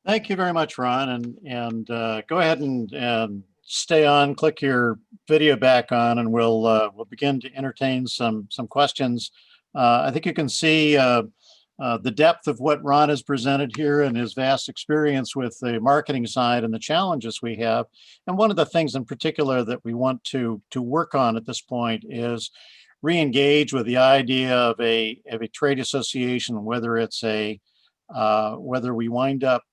Thank you very much, Ron, and go ahead and stay on. Click your video back on, and we'll begin to entertain some questions. I think you can see the depth of what Ron has presented here and his vast experience with the marketing side and the challenges we have. And one of the things in particular that we want to work on at this point is re-engage with the idea of a trade association, whether we wind up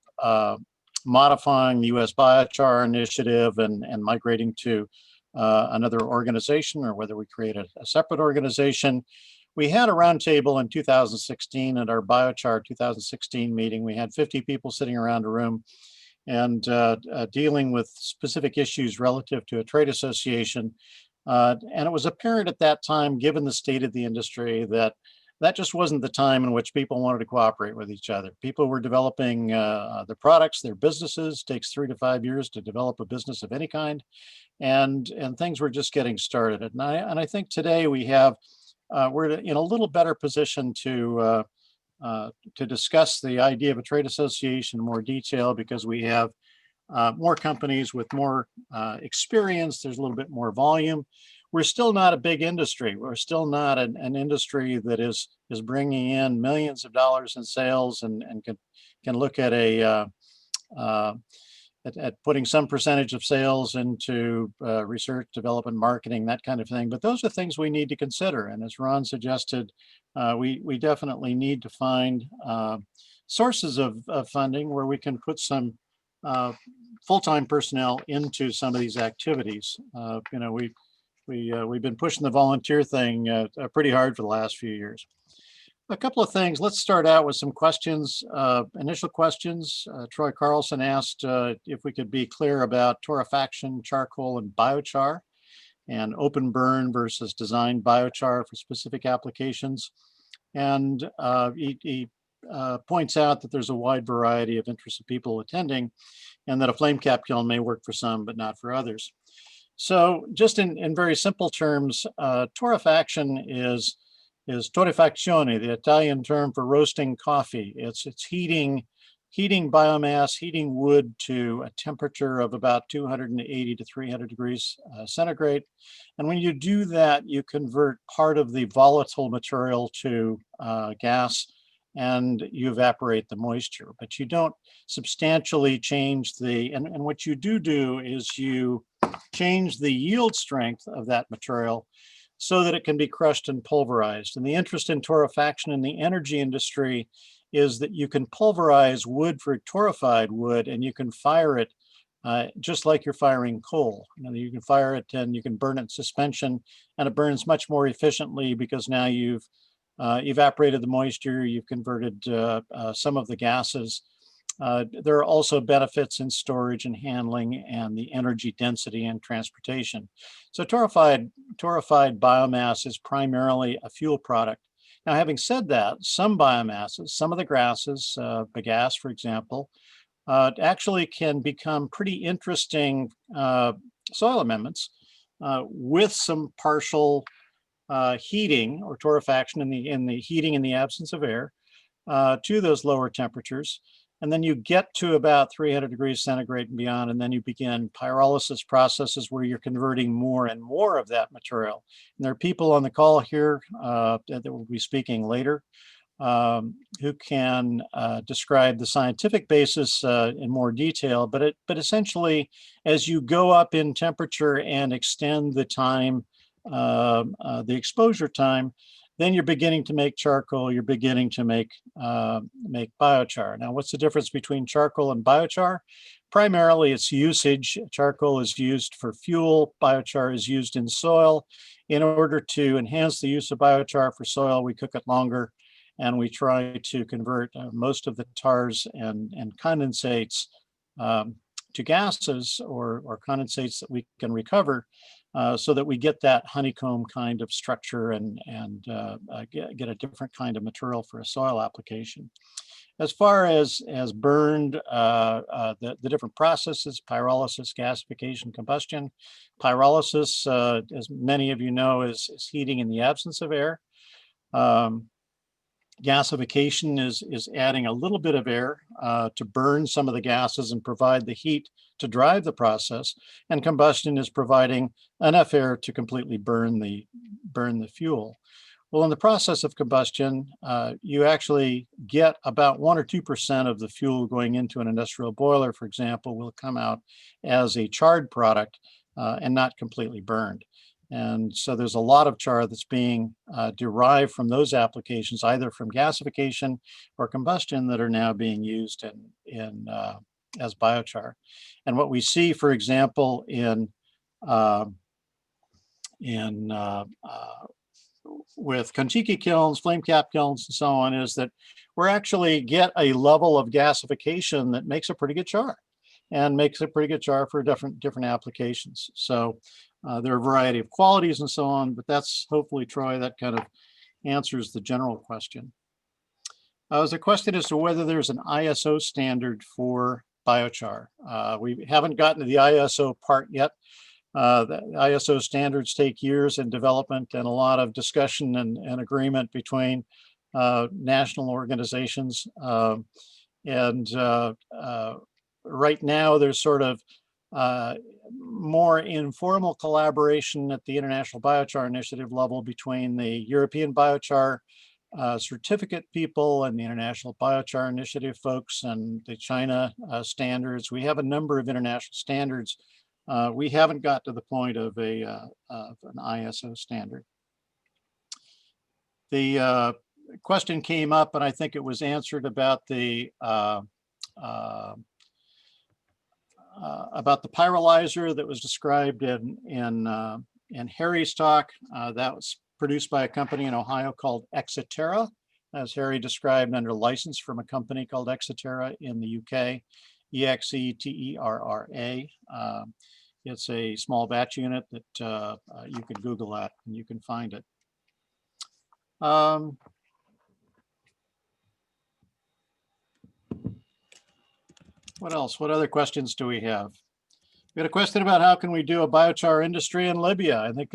modifying the U.S. Biochar initiative and migrating to another organization, or whether we create a separate organization. We had a roundtable in 2016 at our Biochar 2016 meeting. We had 50 people sitting around a room and dealing with specific issues relative to a trade association. And it was apparent at that time, given the state of the industry, that just wasn't the time in which people wanted to cooperate with each other. People were developing their products, their businesses. It takes 3 to 5 years to develop a business of any kind, and things were just getting started. And I think today we're in a little better position to discuss the idea of a trade association in more detail, because we have more companies with more experience. There's a little bit more volume. We're still not a big industry. We're still not an industry that is bringing in millions of dollars in sales and can look at at putting some percentage of sales into research, development, marketing, that kind of thing. But those are things we need to consider. And as Ron suggested, we definitely need to find sources of funding where we can put some full-time personnel into some of these activities. We've been pushing the volunteer thing pretty hard for the last few years. A couple of things. Let's start out with some questions. Initial questions. Troy Carlson asked if we could be clear about torrefaction, charcoal, and biochar, and open burn versus designed biochar for specific applications. And he points out that there's a wide variety of interested people attending, and that a flame cap kiln may work for some, but not for others. So just in very simple terms, torrefaction is torrefazione, the Italian term for roasting coffee. It's heating biomass, heating wood to a temperature of about 280 to 300 degrees centigrade. And when you do that, you convert part of the volatile material to gas, and you evaporate the moisture, but you don't substantially change and what you do is you change the yield strength of that material so that it can be crushed and pulverized. And the interest in torrefaction in the energy industry is that you can pulverize wood for torrefied wood, and you can fire it just like you're firing coal. You can fire it and you can burn it in suspension, and it burns much more efficiently because now you've evaporated the moisture, you've converted some of the gases. There are also benefits in storage and handling and the energy density and transportation. So torrefied biomass is primarily a fuel product. Now, having said that, some biomasses, some of the grasses, bagasse, for example, actually can become pretty interesting soil amendments with some partial heating or torrefaction in the heating in the absence of air to those lower temperatures. And then you get to about 300 degrees centigrade and beyond, and then you begin pyrolysis processes where you're converting more and more of that material. And there are people on the call here that will be speaking later who can describe the scientific basis in more detail. But essentially, as you go up in temperature and extend the time, the exposure time, then you're beginning to make charcoal, you're beginning to make biochar. Now, what's the difference between charcoal and biochar? Primarily, it's usage. Charcoal is used for fuel, biochar is used in soil. In order to enhance the use of biochar for soil, we cook it longer, and we try to convert most of the tars and condensates to gases or condensates that we can recover, so that we get that honeycomb kind of structure and get a different kind of material for a soil application. As far as burned, the different processes, pyrolysis, gasification, combustion. Pyrolysis, as many of you know, is heating in the absence of air. Gasification is adding a little bit of air to burn some of the gases and provide the heat to drive the process, and combustion is providing enough air to completely burn the fuel. Well, in the process of combustion, you actually get about 1 or 2% of the fuel going into an industrial boiler, for example, will come out as a charred product and not completely burned. And so there's a lot of char that's being derived from those applications, either from gasification or combustion, that are now being used as biochar. And what we see, for example, uh, in with Konchiki kilns, flame cap kilns, and so on, is that we're actually get a level of gasification that makes a pretty good char, and makes a pretty good char for different applications. So there are a variety of qualities and so on, but that's hopefully, Troy, that kind of answers the general question. There's a question as to whether there's an ISO standard for biochar. We haven't gotten to the ISO part yet. The ISO standards take years in development and a lot of discussion and agreement between national organizations. Right now, there's sort of more informal collaboration at the International Biochar Initiative level between the European Biochar certificate people and the International Biochar Initiative folks and the China standards. We have a number of international standards. We haven't got to the point of an ISO standard. The question came up, and I think it was answered, about the pyrolyzer that was described in Harry's talk. That was produced by a company in Ohio called Exiterra, as Harry described, under license from a company called Exiterra in the UK, EXETERRA. It's a small batch unit that you can Google that and you can find it. What else? What other questions do we have? We got a question about how can we do a biochar industry in Libya. I think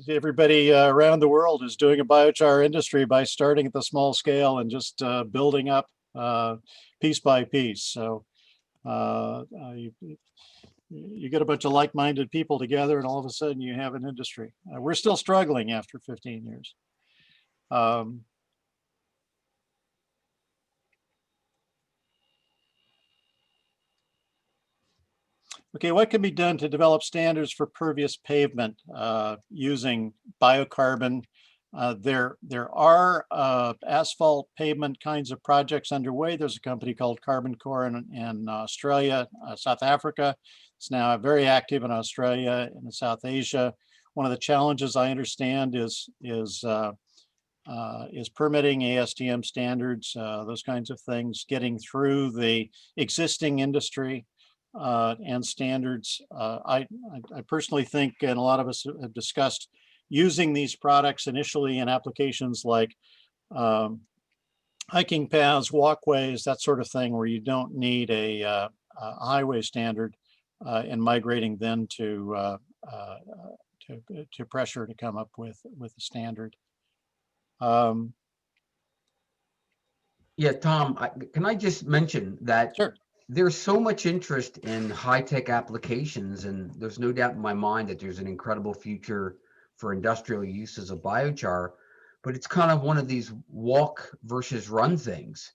everybody around the world is doing a biochar industry by starting at the small scale and just building up piece by piece. So you get a bunch of like-minded people together and all of a sudden you have an industry. We're still struggling after 15 years. Okay, what can be done to develop standards for pervious pavement using biocarbon? There are asphalt pavement kinds of projects underway. There's a company called Carbon Core in Australia, South Africa. It's now very active in Australia and in South Asia. One of the challenges, I understand, is permitting, ASTM standards, those kinds of things, getting through the existing industry and standards. I personally think, and a lot of us have discussed, using these products initially in applications like hiking paths, walkways, that sort of thing, where you don't need a highway standard, and migrating then to pressure to come up with a standard. Yeah, Tom, can I just mention that Sure. there's so much interest in high-tech applications, and there's no doubt in my mind that there's an incredible future for industrial uses of biochar, but it's kind of one of these walk versus run things.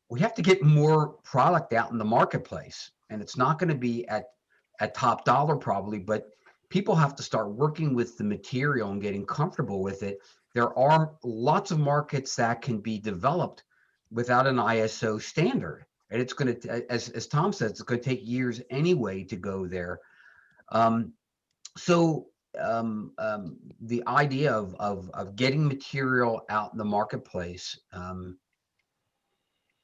We have to get more product out in the marketplace, and it's not going to be at top dollar probably, but people have to start working with the material and getting comfortable with it. There are lots of markets that can be developed without an ISO standard. And it's going to, as Tom says, it's going to take years anyway to go there. The idea of getting material out in the marketplace,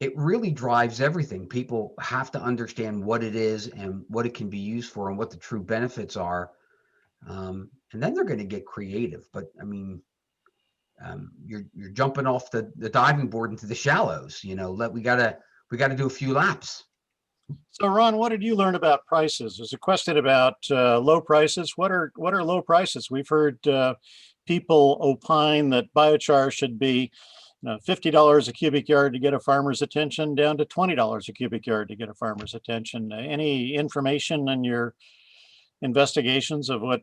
it really drives everything. People have to understand what it is and what it can be used for and what the true benefits are. And then they're going to get creative. But I mean, you're jumping off the diving board into the shallows. You know, we gotta do a few laps. So Ron, what did you learn about prices? There's a question about low prices. What are low prices? We've heard people opine that biochar should be $50 a cubic yard to get a farmer's attention down to $20 a cubic yard to get a farmer's attention. Any information in your investigations of what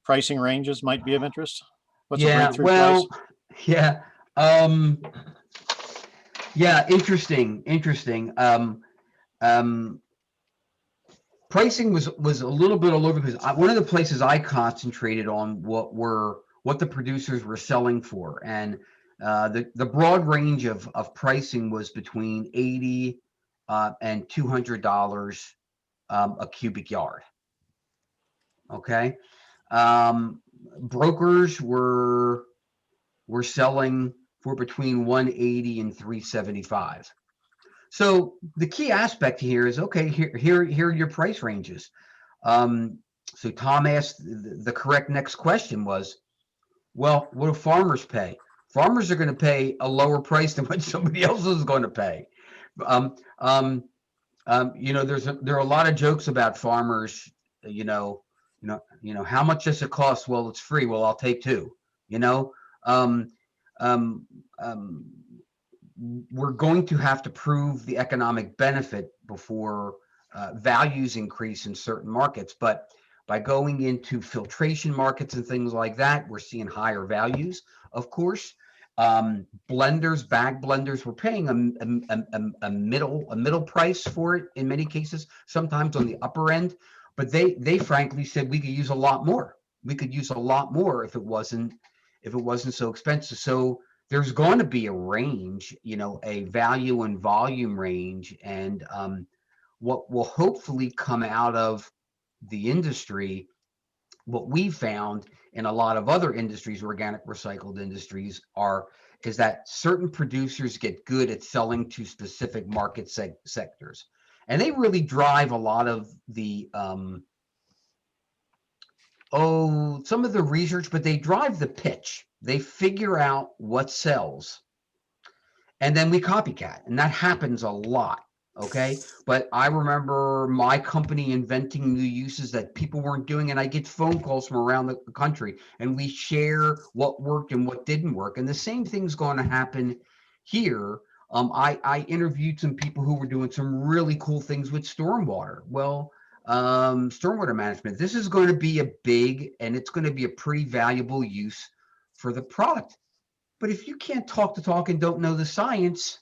pricing ranges might be of interest? What's a Yeah, breakthrough price? well, yeah. Yeah, interesting. Um, Pricing was a little bit all over because one of the places I concentrated on what the producers were selling for, and the broad range of pricing was between 80 and $200 a cubic yard. Okay, brokers were selling for between 180 and 375. So the key aspect here is, okay, here are your price ranges. So Tom asked the correct next question was, well, what do farmers pay? Farmers are going to pay a lower price than what somebody else is going to pay. Um, um, there are a lot of jokes about farmers. How much does it cost? Well, it's free. Well, I'll take two. You know, um, um, um, we're going to have to prove the economic benefit before values increase in certain markets. But by going into filtration markets and things like that, we're seeing higher values, of course. Bag blenders, we're paying a middle price for it in many cases, sometimes on the upper end. But they frankly said we could use a lot more. We could use a lot more if it wasn't so expensive. So there's going to be a range, a value and volume range, and what will hopefully come out of the industry, what we found in a lot of other industries, organic recycled industries, is that certain producers get good at selling to specific market sectors, and they really drive a lot of the some of the research, but they drive the pitch. They figure out what sells, and then we copycat, and that happens a lot. Okay, but I remember my company inventing new uses that people weren't doing, and I get phone calls from around the country, and we share what worked and what didn't work, and the same thing's going to happen here. I interviewed some people who were doing some really cool things with stormwater. Well, stormwater management, this is going to be a big, and it's going to be a pretty valuable use for the product. But if you can't talk the talk and don't know the science,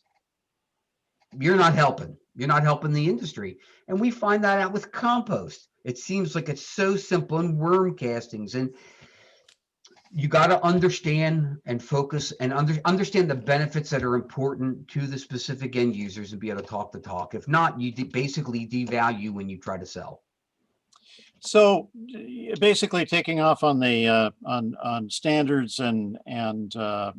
you're not helping. You're not helping the industry. And we find that out with compost. It seems like it's so simple, and worm castings. And you got to understand and focus and understand the benefits that are important to the specific end users and be able to talk the talk. If not, you basically devalue when you try to sell. So basically taking off on the on standards and a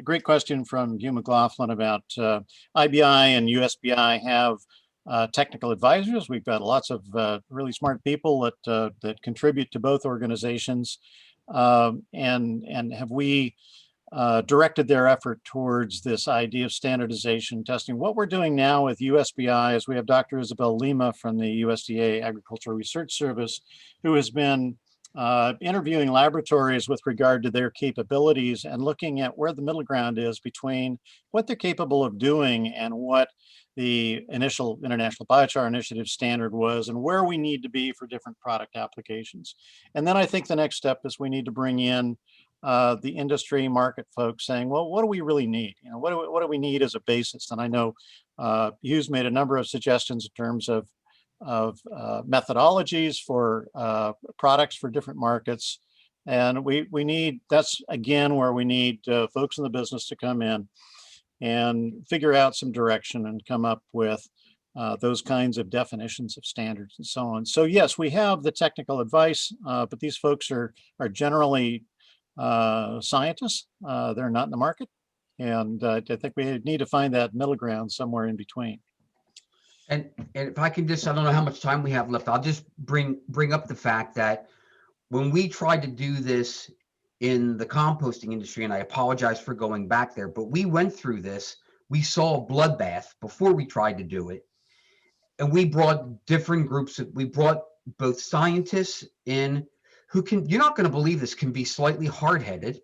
great question from Hugh McLaughlin about IBI and USBI have technical advisors. We've got lots of really smart people that contribute to both organizations, and have we directed their effort towards this idea of standardization testing. What we're doing now with USBI is we have Dr. Isabel Lima from the USDA Agricultural Research Service, who has been interviewing laboratories with regard to their capabilities and looking at where the middle ground is between what they're capable of doing and what the initial International Biochar Initiative standard was, and where we need to be for different product applications. And then I think the next step is we need to bring in the industry market folks saying, well, what do we really need? What do we need as a basis? And I know Hugh's made a number of suggestions in terms of methodologies for products for different markets. And we need, that's again where we need folks in the business to come in and figure out some direction and come up with those kinds of definitions of standards and so on. So yes, we have the technical advice, but these folks are generally scientists. They're not in the market. And I think we need to find that middle ground somewhere in between. And if I can just, I don't know how much time we have left. I'll just bring up the fact that when we tried to do this in the composting industry, and I apologize for going back there, but we went through this. We saw a bloodbath before we tried to do it. And we brought different groups. We brought both scientists in who can, you're not going to believe this, can be slightly hard-headed.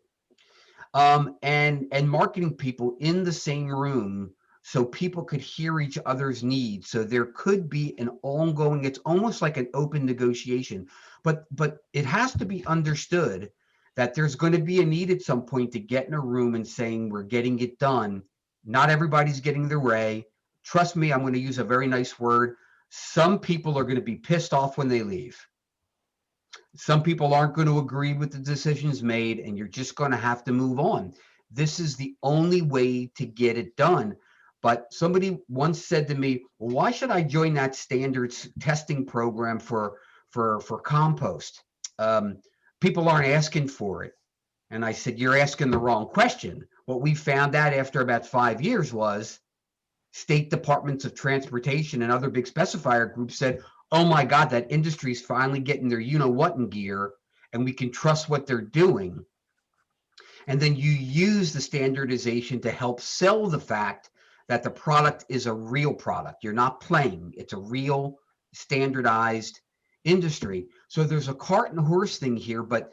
and marketing people in the same room so people could hear each other's needs. So there could be an ongoing, it's almost like an open negotiation, but it has to be understood that there's going to be a need at some point to get in a room and saying we're getting it done. Not everybody's getting their way. Trust me, I'm going to use a very nice word. Some people are going to be pissed off when they leave. Some people aren't going to agree with the decisions made, and you're just going to have to move on. This is the only way to get it done. But somebody once said to me, well, why should I join that standards testing program for compost? Um, People aren't asking for it. And I said, you're asking the wrong question. What we found out after about 5 years was state departments of transportation and other big specifier groups said, oh my God, that industry is finally getting their you know what in gear, and we can trust what they're doing. And then you use the standardization to help sell the fact that the product is a real product. You're not playing, it's a real standardized industry. So there's a cart and horse thing here, but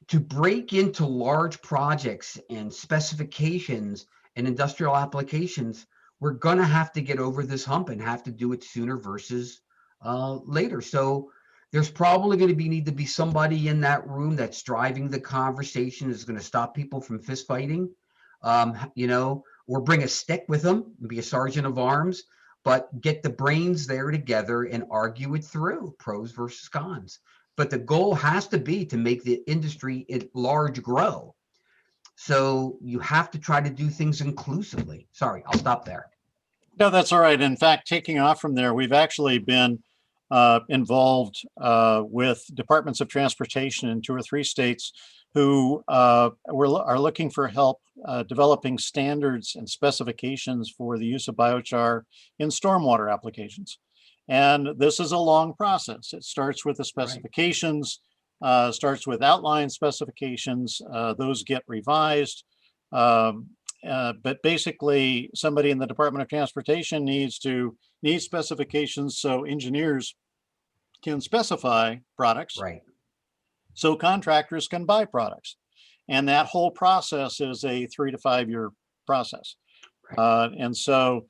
to break into large projects and specifications and industrial applications, we're going to have to get over this hump and have to do it sooner versus later. So there's probably going to need to be somebody in that room that's driving the conversation, is going to stop people from fist fighting, or bring a stick with them and be a sergeant of arms, but get the brains there together and argue it through, pros versus cons. But the goal has to be to make the industry at large grow. So you have to try to do things inclusively. Sorry, I'll stop there. No, that's all right. In fact, taking off from there, we've actually been involved with departments of transportation in 2 or 3 states who are looking for help developing standards and specifications for the use of biochar in stormwater applications. And this is a long process. It starts with the specifications, starts with outline specifications. Those get revised. Um, but basically, somebody in the Department of Transportation needs specifications so engineers can specify products, Right. so contractors can buy products, and that whole process is a 3 to 5 year process. And so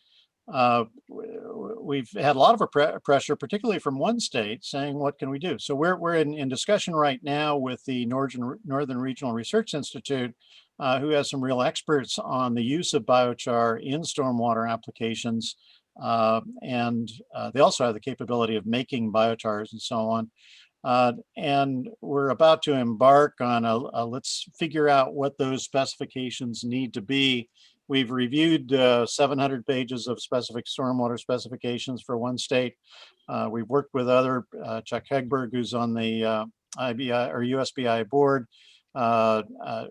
we've had a lot of pressure, particularly from one state, saying, "What can we do?" So we're in discussion right now with the Northern Regional Research Institute, who has some real experts on the use of biochar in stormwater applications, and they also have the capability of making biochars and so on. And we're about to embark on a let's figure out what those specifications need to be. We've reviewed 700 pages of specific stormwater specifications for one state. We've worked with other, Chuck Hegberg, who's on the IBI or USBI board,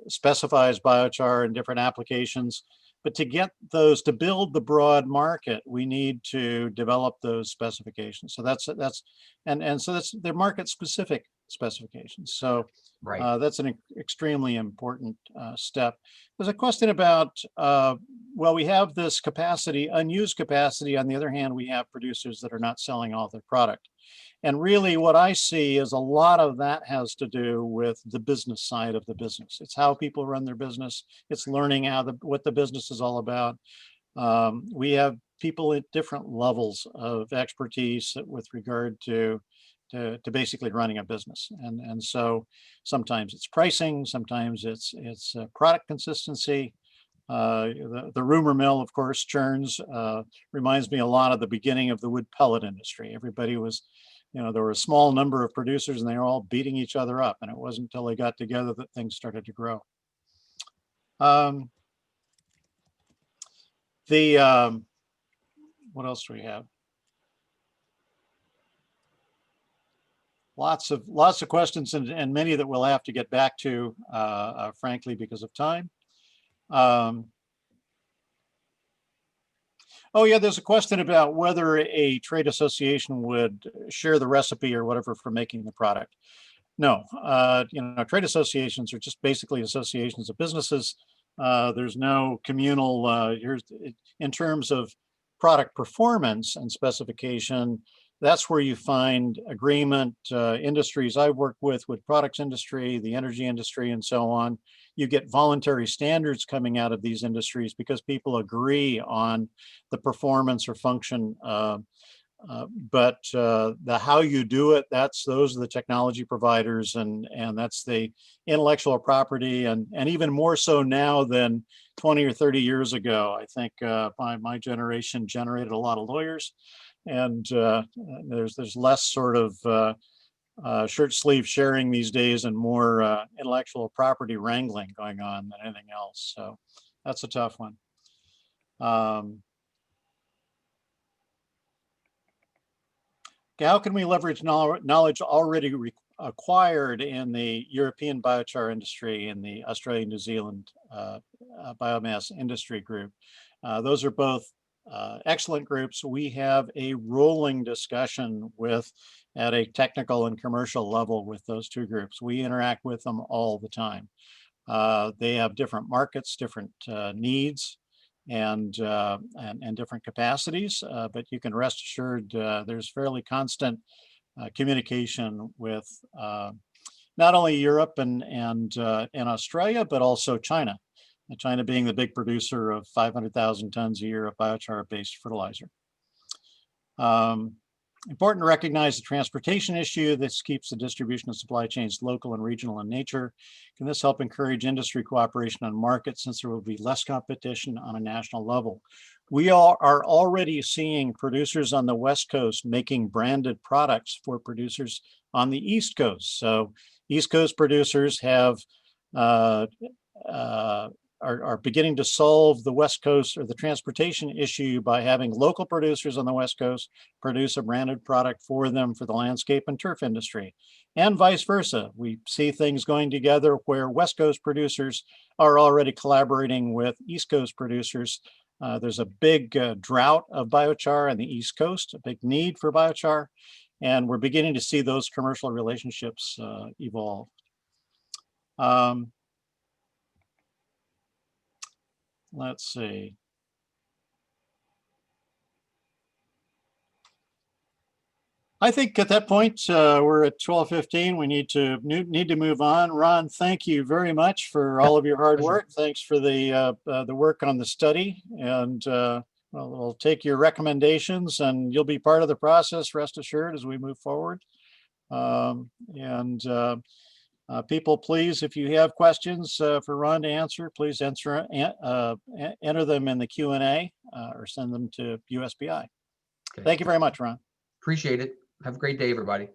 specifies biochar in different applications. But to get those, to build the broad market, we need to develop those specifications. So they're market specific specifications. So that's an extremely important step. There's a question about, well, we have this capacity, unused capacity. On the other hand, we have producers that are not selling all their product. And really what I see is a lot of that has to do with the business side of the business. It's how people run their business. It's learning what the business is all about. We have people at different levels of expertise with regard to basically running a business. And so sometimes it's pricing, sometimes it's product consistency. The rumor mill, of course, churns. Reminds me a lot of the beginning of the wood pellet industry. Everybody was, there were a small number of producers and they were all beating each other up. And it wasn't until they got together that things started to grow. What else do we have? Lots of questions and many that we'll have to get back to, frankly, because of time. Oh yeah, there's a question about whether a trade association would share the recipe or whatever for making the product. No, trade associations are just basically associations of businesses. There's no communal, in terms of product performance and specification, that's where you find agreement. Industries I've worked with products industry, the energy industry, and so on. You get voluntary standards coming out of these industries because people agree on the performance or function. But the how you do it, those are the technology providers, and that's the intellectual property, and even more so now than 20 or 30 years ago. I think my generation generated a lot of lawyers, and there's less sort of shirt sleeve sharing these days, and more intellectual property wrangling going on than anything else. So that's a tough one. How can we leverage knowledge already acquired in the European biochar industry and the Australian New Zealand biomass industry group? Those are both excellent groups. We have a rolling discussion at a technical and commercial level with those two groups. We interact with them all the time. They have different markets, different needs, and different capacities, but you can rest assured there's fairly constant communication with not only Europe and Australia, but also China. China being the big producer of 500,000 tons a year of biochar-based fertilizer. Important to recognize the transportation issue. This keeps the distribution of supply chains local and regional in nature. Can this help encourage industry cooperation on markets, since there will be less competition on a national level? We are already seeing producers on the West Coast making branded products for producers on the East Coast. So East Coast producers are beginning to solve the West Coast or the transportation issue by having local producers on the West Coast produce a branded product for them for the landscape and turf industry, and vice versa. We see things going together where West Coast producers are already collaborating with East Coast producers. There's a big drought of biochar on the East Coast, a big need for biochar, and we're beginning to see those commercial relationships evolve. Let's see. I think at that point, we're at 12:15. We need to move on. Ron, thank you very much for all of your hard work. Thanks for the work on the study, and we'll take your recommendations, and you'll be part of the process, rest assured, as we move forward. People, please, if you have questions for Ron to answer, please enter them in the Q&A or send them to USBI. Okay. Thank you very much, Ron. Appreciate it. Have a great day, everybody.